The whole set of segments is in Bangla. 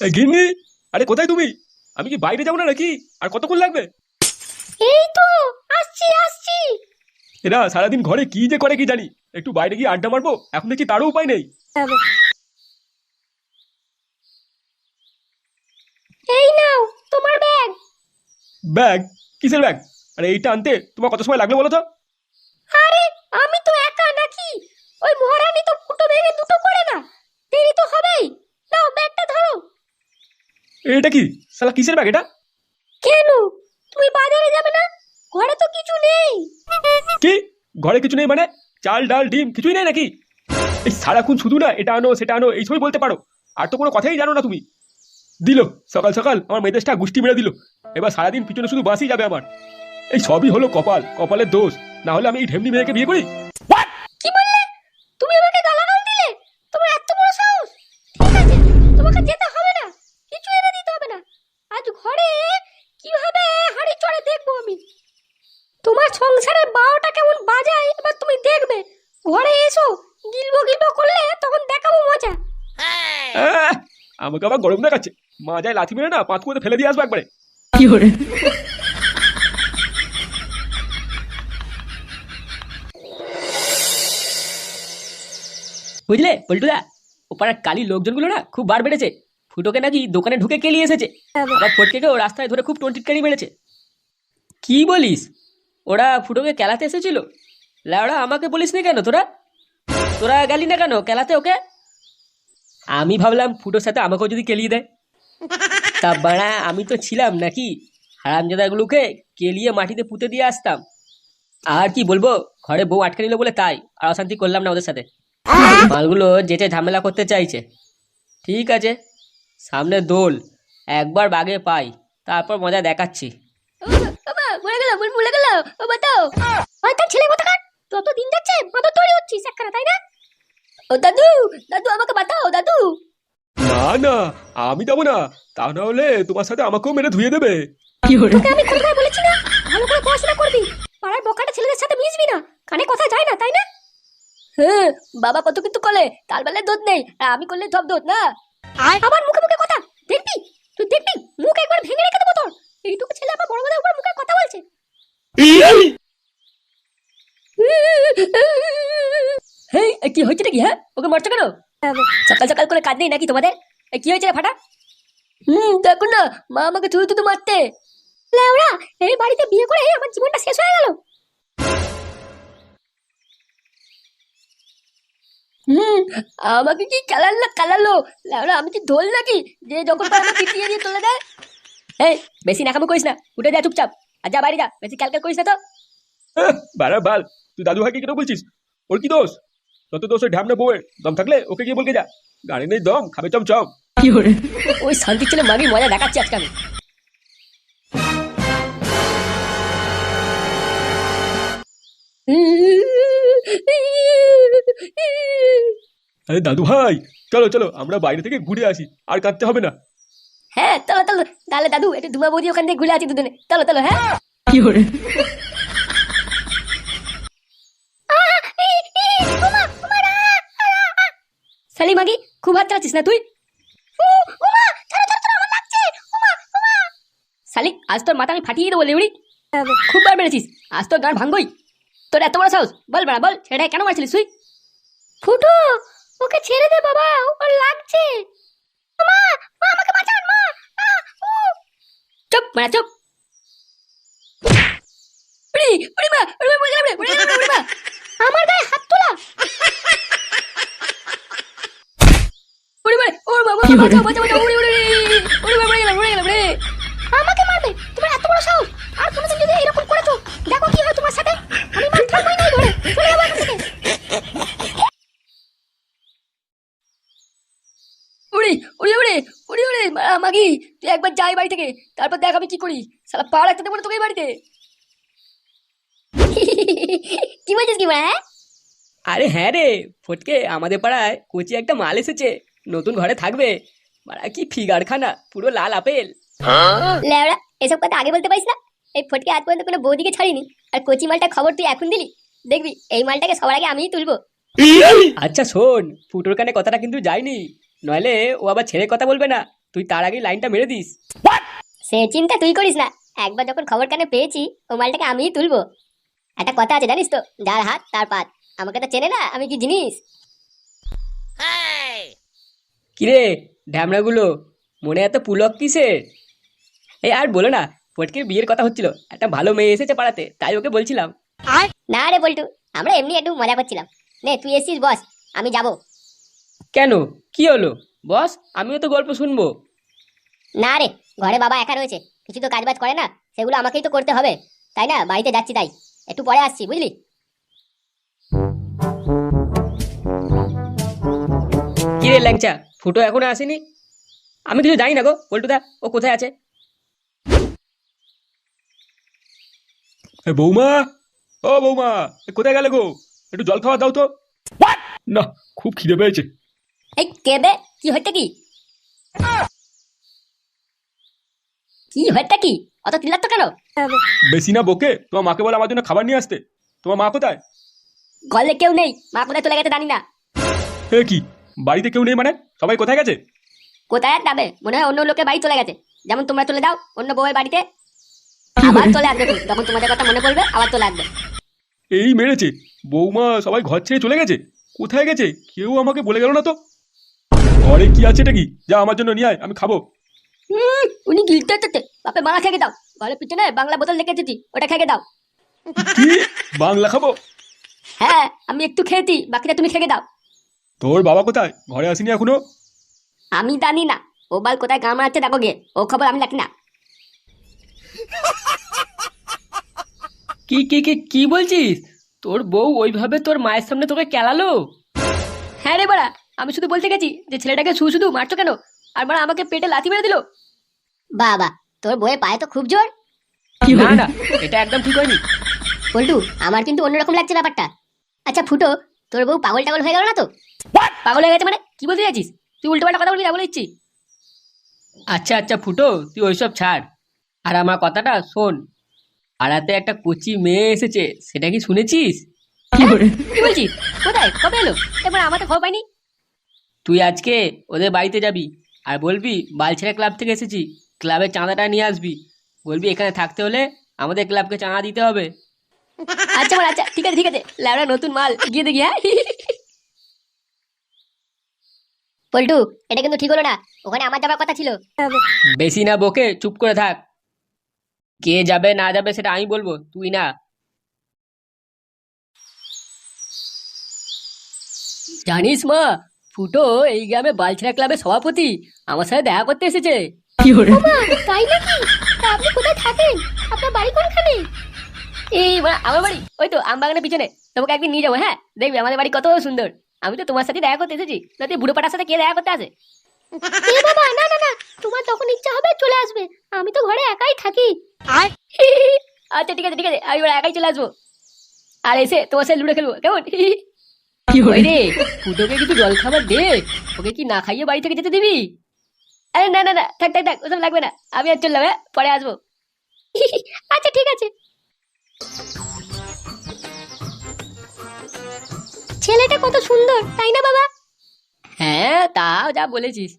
গিন্নি, আরে কোথায় তুমি? আমি কি বাইরে যাবো না নাকি? আর কতক্ষণ লাগবে? এই তো আসছি আসছি। এরা সারাদিন ঘরে কি যে করে কি জানি, একটু বাইরে গিয়ে আড্ডা মারবো, এখন দেখি তারও উপায় নেই। এই নাও তোমার ব্যাগ। ব্যাগ? কিসের ব্যাগ? আরে এইটা আনতে তোমার কত সময় লাগলো বলো তো? আরে আমি তো একা নাকি, ওই মহারানী তো ফুটো ভেঙে দুটো করে না, দেরি তো হবেই। নাও ব্যাগটা ধরো। এটা কি শালা কিসের ব্যাগ এটা? কেন তুমি বাজারে যাবে না? ঘরে তো কিছু নেই। কি ঘরে কিছু নেই মানে? চাল ডাল ডিম কিছুই নেই নাকি? এই সারাক্ষণ শুধু না এটা আনো সেটা আনো এই সবই বলতে পারো, আর তো কোনো কথাই জানো না তুমি। দিল সকাল সকাল আমার মেয়েদেশটা গুষ্টি মেরে দিল, এবার সারাদিন পিছনে শুধু বাসই যাবে আমার। এই সবই হলো কপাল, কপালের দোষ, না হলে আমি এই ঢেমনি মেয়েকে বিয়ে করি? কি বললে? তুমি আমাকে গালাগাল দিলে? তোমার এত বড় সাহস! ঠিক আছে, তোমাকে যেতে হবে না, কিছু এনে দিতে হবে না। আজ ঘরে কিভাবে হাঁড়ি চড়ে দেখবো আমি। তোমার সংসারের বারোটা কেমন বাজায় এবার তুমি দেখবে। ঘরে এসো, গিলবো গিলবো করলে তখন দেখাবো মজা। আহ, আমাকে আবার গরম দেখাচ্ছে। মা যায় লাথি মেরে না পাঁচ করে ফেলে দিয়ে আসবো একবারে। বুঝলে পল্টুদা, ওপাড়ার কালী লোকজনগুলো না খুব বার বেড়েছে। ফুটোকে নাকি দোকানে ঢুকে কেলিয়ে এসেছে, আবার ফটকেকেও রাস্তায় ধরে খুব টন্টিটকারি মেরেছে। কি বলিস? ওরা ফুটোকে কেলাতে এসেছিল? ল্যাওড়া, আমাকে বলিস নি কেন? তোরা তোরা গেলি না কেন কেলাতে ওকে? আমি ভাবলাম ফুটোর সাথে আমাকেও যদি কেলিয়ে দেয়। তা বাড়া, আমি তো ছিলাম নাকি? হারামজাদাগুলোকে কেলিয়ে মাটিতে পুঁতে দিয়ে আসতাম। আর কি বলবো, ঘরে বউ আটকে নিল বলে তাই আর অশান্তি করলাম না ওদের সাথে। মালগুলো যেটা ঝামেলা করতে চাইছে। ঠিক আছে, সামনে দোল, একবার বাগে পাই, তারপর মজা দেখাচ্ছি। বাবা মরে গেল, মরে গেল। ও বাতাও, হয়তো ছেলে কোথাকার, যত দিন যাচ্ছে মাদর তৈরি হচ্ছিস একখানা, তাই না? ও দাদু, দাদু আমাকে বাতাও দাদু। না না, আমি যাবো না, তা না হলে তোমার সাথে আমাকেও মেরে ধুয়ে দেবে। তোকে আমি কতবার বলেছি না, ভালো করে পড়াশোনা করবি, পাড়ার বকাটা ছেলেদের সাথে মিশবি না, কানে কথা যায় না, তাই না? হ্যাঁ, বাবা কত কিন্তু করলে, তার বেলায় দোদ নেই, আর আমি করলে সব দোদ না। আবার মুখে মুখে কথা, দেখবি তুই দেখবি, মুখ একবার ভেঙে রেখে দেবো তোর। এইটুকু ছেলে আমার বড় বড় উপর মুখে কথা বলছে। হেই, কি হয়েছে নাকি? হ্যাঁ, ওকে মারছো কেন? সকাল সকাল করে কাজ নেই নাকি তোমাদের? কি হয়েছে রে ফাটা? দেখুন না, মা আমাকে থুতু থুতু মারতে। লেওড়া, এই বাড়িতে বিয়ে করে আমার জীবনটা শেষ হয়ে গেল। হুম, আমাকে কি কালালো? লেওড়া, আমি কি ঢোল নাকি যে যখন পারে আমাকে পিটিয়ে দিয়ে তুলে দেয়? এই, বেশি নাকামো করিস না, উঠে যা চুপচাপ। আর যা বাইরে যা, বেশি ক্যালকাল করিস না তো। বাড়া বাল, তুই দাদু ভাইকে কেন বলছিস? ওর কি দোষ? যত দোষ ওই ঢ্যামনা বউয়ের, দম থাকলে ওকে গিয়ে বলকে যা। গাড়ি নেই দম, খাবে চমচম। ওই শান্তির ছেলে মাগি মজা দেখাচ্ছি আজকে আমি। আরে দাদু ভাই, চলো চলো আমরা বাইরে থেকে ঘুরে আসি, আর কাঁদতে হবে না। হ্যাঁ চলো চলো, তাহলে দাদু একটু ধুমা বৌদি ওখান থেকে ঘুরে আছি দুজনে, চলো চলো। হ্যাঁ শালি মাগি, খুব হাত চালাচ্ছিস না তুই? শালি, আজ তোর মাথা আমি ফাটিয়ে দেবো লেউড়ি। খুব বার বেড়েছিস, আজ তোর গান ভাঙবই। তোর এত বড় সাহস, বল বেড়া বল, ছেড়ে কেন মারছিলিস তুই? ফুটো, ওকে ছেড়ে দে বাবা, ওর লাগছে। মা, মা আমাকে বাঁচান মা। চুপ মারা চুপ। উড়ি উড়ি মা, উড়ি মা, উড়ি মা, উড়ি মা। আমার গায়ে হাত তোলা। উড়ি মারে, ওর বাবা, বাঁচাও বাঁচাও বাঁচাও, উড়ি উড়ি উড়ি মারে, উড়ে গেলাম রে। আমাকে মারবে? তোমার এত বড় সাহস! আর কোনোদিন যদি এরকম করেছো, দেখো কি হয় তোমার সাথে। আমি মার থাকবোই না এই ঘরে, চলে যাবো এখান থেকে। উড়ি উড়ি উড়ি উড়ি উড়ি মাগি, তুই একবার যাই বাড়ি থেকে, তারপর দেখ আমি কি করি। শালা পা রাখতে দেবো না তোকে এই বাড়িতে। কি বলছিস কি মা? আরে হ্যাঁ রে ফটকে, আমাদের পাড়ায় কোচি একটা মাল এসেছে, নতুন ঘরে থাকবে। মারা কি ফিগার খানা, পুরো লাল আপেল। লেওড়া, এসব কথা আগে বলতে পারিস না? এই ফটকে আজ পর্যন্ত কোনো বৌদিকে ছাড়িনি, আর কচি মালটা খবর তুই এখন দিলি? দেখবি এই মালটাকে সবার আগে আমিই তুলবো। আচ্ছা শোন, ফুটোর কানে কথাটা কিন্তু যায়নি, নইলে ও আবার ছেড়ে কথা বলবে না। তুই তার আগেই লাইনটা মেরে দিস। সে চিন্তা তুই করিস না, একবার যখন খবর কানে পেয়েছি ও মালটাকে আমিই তুলবো। একটা কথা আছে জানিস তো, যার হাত তার পাত। আমাকে তো চেনে না আমি কি জিনিস। কিরে ঢ্যামড়াগুলো, মনে এত পুলক কিসের? এই আর বলো না, ফটকের বিয়ের কথা হচ্ছিল, একটা ভালো মেয়ে এসেছে পাড়াতে, তাই ওকে বলছিলাম। না রে বল্টু, আমরা এমনি একটু মজা করছিলাম। নে তুই এসছিস বস, আমি যাব। কেন, কি হলো বস? আমিও তো গল্প শুনবো। না রে, ঘরে বাবা একা রয়েছে, কিছু তো কাজবাজ করে না, সেগুলো আমাকেই তো করতে হবে, তাই না? বাড়িতে যাচ্ছি, তাই একটু পরে আসছি, বুঝলি? কিরে ল্যাংচা, ফুটো এখনো আসেনি? আমি কিছু জানি না গো পল্টুদা, ও কোথায় আছে? বৌমা, ও বৌমা, কোথায় গেলে গো? একটু জল খাওয়া দাও তো। না, খুব খিদে পেয়েছে। এই কেবে, কি হচ্ছে কি? কি হচ্ছে কি? অত চিল্লাচ্ছ কেন? বেশি না বকে তোমার মাকে বলে আমার জন্য খাবার নিয়ে আসতে। তোমার মা কোথায়? ঘরে কেউ নেই, মা কোথায় চলে গেছে জানি না। এ কি, বাড়িতে কেউ নেই মানে? সবাই কোথায় গেছে? কোথায় আর যাবে, মনে হয় অন্য লোকের বাড়ি চলে গেছে। যেমন তোমরা চলে যাও অন্য বউয়ের বাড়িতে, আবার চলে আসবে যখন তোমাদের কথা মনে পড়বে, আবার চলে আসবে। এই মেরেছে, বৌমা সবাই ঘর ছেড়ে চলে গেছে। কোথায় গেছে কেউ আমাকে বলে গেল না তো। ঘরে কি আছে এটা কি? যা আমার জন্য নিয়ে আয়, আমি খাবো। উনি গিলতে হচ্ছে, বাপে মারা খেয়ে দাও। ঘরের পিছনে বাংলা বোতল রেখে এসেছি, ওটা খেয়ে দাও। কি, বাংলা খাবো? হ্যাঁ, আমি একটু খেয়েছি, বাকিটা তুমি খেয়ে দাও। তোর বাবা কোথায়? ঘরে আসেনি এখনো? আমি জানি না, ও বাল কোথায় গান মারাচ্ছে দেখো গিয়ে, ও খবর আমি রাখি না। কি কি কি কি বলছিস? তোর বউ ওইভাবে তোর মায়ের সামনে তোকে কেলালো? হ্যাঁ রে বাড়া, আমি শুধু বলতে গেছি যে ছেলেটাকে শুধু শুধু মারছো কেন, আর বাড়া আমাকে পেটে লাথি মেরে দিল। বাবা, তোর বউয়ের পায়ে তো খুব জোর। না না, এটা একদম ঠিক হয়নি। পল্টু, আমার কিন্তু অন্যরকম লাগছে ব্যাপারটা। আচ্ছা ফুটো, তোর বউ পাগল টাগল হয়ে গেল না তো? পাগল হয়ে গেছে মানে কি বলতে চাইছিস? তুই উল্টো পাল্টা কথা বলবি না বলে দিচ্ছি। আচ্ছা আচ্ছা ফুটো, তুই ওইসব ছাড়, আর আমার কথাটা শোন। পাড়াতে একটা কচি মেয়ে এসেছে, সেটা কি শুনেছিস? কি বলছিস? কোথায়, কবে এলো? এবার আমার তো খবর পাইনি। তুই আজকে ওদের বাড়িতে যাবি, আর বলবি বালছেড়া ক্লাব থেকে এসেছি, ক্লাবের চাঁদাটা নিয়ে আসবি। বলবি এখানে থাকতে হলে আমাদের ক্লাবকে চাঁদা দিতে হবে। আচ্ছা বল, আচ্ছা ঠিক আছে ঠিক আছে, ল্যাবড়া নতুন মাল, গিয়ে দেখি। হ্যাঁ পল্টু, এটা কিন্তু ঠিক হলো না, ওখানে আমার যাবার কথা ছিল। বেশি না বকে চুপ করে থাক। কে যাবে না যাবে সেটা আমি বলবো, তুই না। জানিস মা, ফুটো এই গ্রামে বালছেড়া ক্লাবের সভাপতি, আমার সাথে দেখা করতে এসেছে। তাই নাকি? তা আপনি কোথায় থাকেন? আপনার বাড়ি কোনখানে? এই আমার বাড়ি ওই তো আমবাগানের পিছনে। তোমাকে একদিন নিয়ে যাবো, হ্যাঁ দেখবি আমাদের বাড়ি কত সুন্দর। আমি তো তোমার সাথে দেখা করতে এসেছি, না তুই বুড়ো পাটার সাথে কে দেখা করতে আসে? এ বাবা, না না না, তোমার যখন ইচ্ছা হবে চলে আসবে, আমি তো ঘরে একাই থাকি। আচ্ছা ঠিক আছে ঠিক আছে, আমি এবার একাই চলে আসবো, আর এসে তোমার সাথে লুডো খেলবো, কেমন? ওই রে, ফুটোকে কিছু জল খাবার দে, ওকে কি না খাইয়ে বাড়ি থেকে যেতে দিবি? আরে না না না, থাক থাক থাক, ওসব লাগবে না, আমি আর চললাম, হ্যাঁ পরে আসবো। আচ্ছা ঠিক আছে। ছেলেটা কত সুন্দর, তাই না বাবা? হ্যাঁ তাও যা বলেছিস।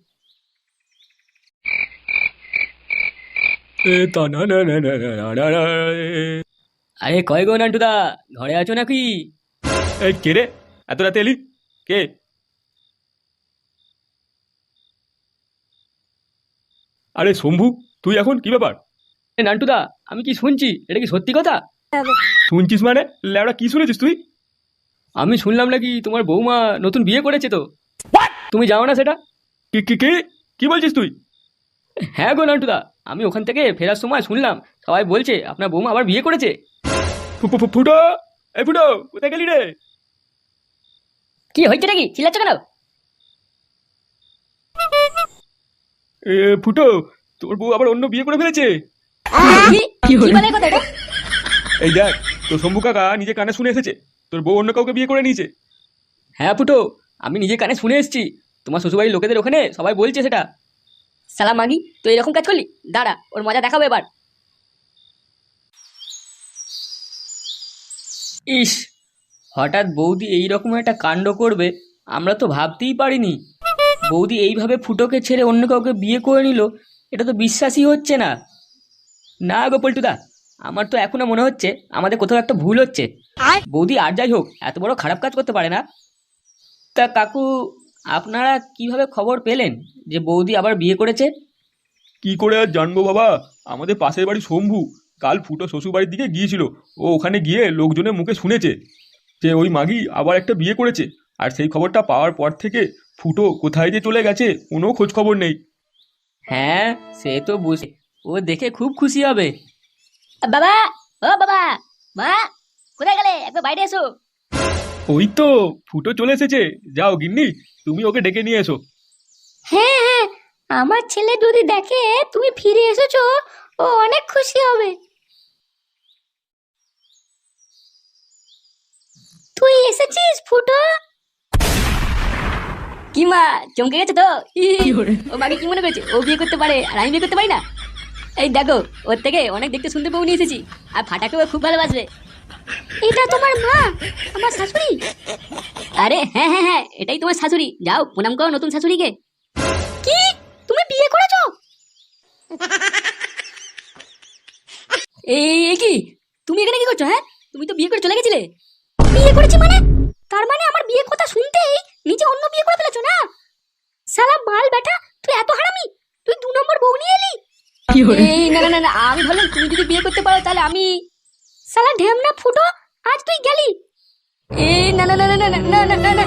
এ তা না না না না না না না না, আরে কয় গো নান্টুদা, ঘরে আছো নাকি? এই কে রে, এত রাতে এলি? কে? আরে শম্ভু, তুই এখন কি ব্যাপার? এ নান্টুদা, আমি কি শুনছি, এটা কি সত্যি কথা? শুনছিস মানে? ল্যাবড়া কি শুনেছিস তুই? আমি শুনলাম নাকি তোমার বৌমা নতুন বিয়ে করেছে তো, তুমি যাও না সেটা? কি কি কি কি বলছিস তুই? হ্যাঁ গো নান্টুদা, আমি ওখান থেকে ফেরার সময় শুনলাম সবাই বলছে আপনার বৌমা আবার বিয়ে করেছে। ফুটো, এই ফুটো, কোথায় গেলি রে? কি হয়েছে নাকি, চিল্লাচ্ছ কেন? এ ফুটো, তোর বউ আবার অন্য বিয়ে করে ফেলেছে। কি বলে কথা এটা? এই দেখ, তোর শম্ভু কাকা নিজে কানে শুনে এসেছে, তোর বউ অন্য কাউকে বিয়ে করে নিয়েছে। হ্যাঁ ফুটো, আমি নিজে কানে শুনে এসেছি, তোমার শ্বশুরবাড়ির লোকেদের ওখানে সবাই বলছে সেটা। সালাম মাগি, তুই এরকম কাজ করলি? দাঁড়া, ওর মজা দেখাবো এবার। ইস, হঠাৎ বৌদি এইরকম একটা কাণ্ড করবে আমরা তো ভাবতেই পারিনি। বৌদি এইভাবে ফুটোকে ছেড়ে অন্য কাউকে বিয়ে করে নিল, এটা তো বিশ্বাসই হচ্ছে না। না গো পল্টুদা, আমার তো এখনো মনে হচ্ছে আমাদের কোথাও একটা ভুল হচ্ছে। বৌদি আর যাই হোক এত বড় খারাপ কাজ করতে পারে না। তা কাকু, আপনারা কিভাবে খবর পেলেন যে বৌদি আবার বিয়ে করেছে? কি করে আর জানবো বাবা, আমাদের পাশের বাড়ি শম্ভু কাল ফুটো শ্বশুর বাড়ির দিকে গিয়েছিল। ও ওখানে গিয়ে লোকজনের মুখে শুনেছে যে ওই মাগি আবার একটা বিয়ে করেছে। আর সেই খবরটা পাওয়ার পর থেকে ফুটো কোথায় যে চলে গেছে কোনো খোঁজ খবর নেই। হ্যাঁ, সে তো বুঝে, ও দেখে খুব খুশি হবে। বাবা, ও বাবা, মা, কোথায় গেলে? একবার বাইরে এসো। ওই তো ফুটো চলে এসেছে, যাও গিন্নি তুমি ওকে ডেকে নিয়ে এসো। হ্যাঁ হ্যাঁ, আমার ছেলে যদি দেখে তুমি ফিরে এসেছো, ও অনেক খুশি হবে। তুই এসেছিস ফুটো? কি মা, চমকে গেছে তো? ও মাকে কি মনে করেছে ও বিয়ে করতে পারে আর আমি বিয়ে করতে পারি না? এই দেখো, ওর থেকে অনেক দেখতে শুনতে বউ নিয়ে এসেছি, আর ফাটাকেও খুব ভালোবাসবে। এটা তোমার মা, আমার শাশুড়ি? আরে হ্যাঁ হ্যাঁ হ্যাঁ, এটাই তোমার শাশুড়ি, যাও প্রণাম করো নতুন শাশুড়িকে। কি, তুমি বিয়ে করেছো? এই কি, তুমি এখানে কি করছো? হ্যাঁ, তুমি তো বিয়ে করে চলে গেছিলে। বিয়ে করেছি মানে? তার মানে আমার বিয়ের কথা শুনতেই নিজে অন্য বিয়ে করে ফেলেছো না? শালা মাল বেটা, তুই এত হারামি, তুই 2 নম্বর বউ নিয়ে এলি। এই না না না না, আমি ভাবলাম তুমি যদি বিয়ে করতে পারো তাহলে আমি। শালা ঢেমনা ফুটো, আজ তুই গেলি। এই না না না না না না না না না